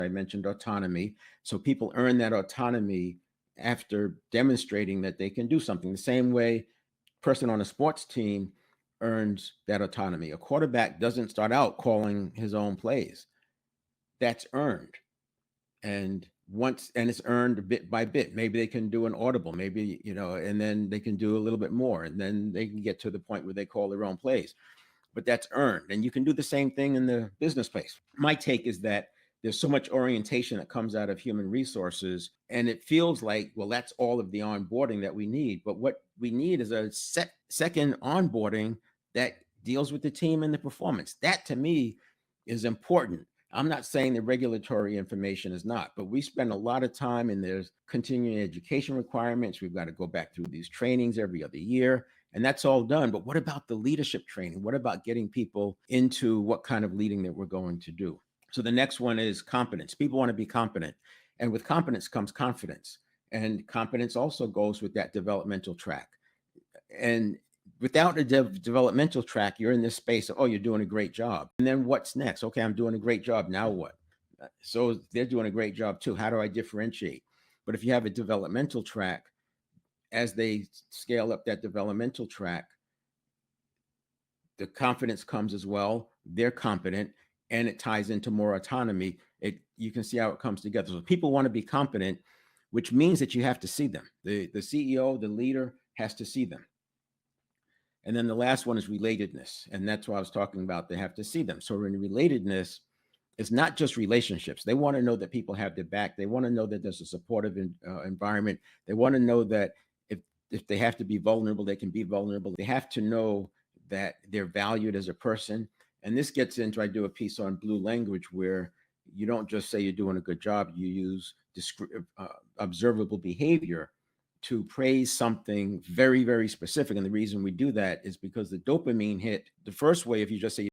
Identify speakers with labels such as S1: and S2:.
S1: I mentioned autonomy. So people earn that autonomy after demonstrating that they can do something. The same way person on a sports team earns that autonomy. A quarterback doesn't start out calling his own plays. That's earned. And it's earned bit by bit. Maybe they can do an audible, maybe, and then they can do a little bit more, and then they can get to the point where they call their own plays. But that's earned. And you can do the same thing in the business space. My take is that there's so much orientation that comes out of human resources, and it feels like, well, that's all of the onboarding that we need. But what we need is a second onboarding that deals with the team and the performance. That to me is important. I'm not saying the regulatory information is not, but we spend a lot of time, and there's continuing education requirements. We've got to go back through these trainings every other year, and that's all done. But what about the leadership training? What about getting people into what kind of leading that we're going to do? So the next one is competence. People want to be competent, and with competence comes confidence, and competence also goes with that developmental track. And without a developmental track, you're in this space of, oh, you're doing a great job. And then what's next? Okay, I'm doing a great job. Now what? So they're doing a great job too. How do I differentiate? But if you have a developmental track, as they scale up that developmental track, the confidence comes as well. They're competent, and it ties into more autonomy. You can see how it comes together. So people want to be competent, which means that you have to see them. The CEO, the leader, has to see them. And then the last one is relatedness. And that's what I was talking about. They have to see them. So in relatedness, it's not just relationships. They want to know that people have their back. They want to know that there's a supportive environment. They want to know that if they have to be vulnerable, they can be vulnerable. They have to know that they're valued as a person. And this gets into, I do a piece on blue language where you don't just say you're doing a good job. You use observable behavior to praise something very, very specific. And the reason we do that is because the dopamine hit, the first way, if you just say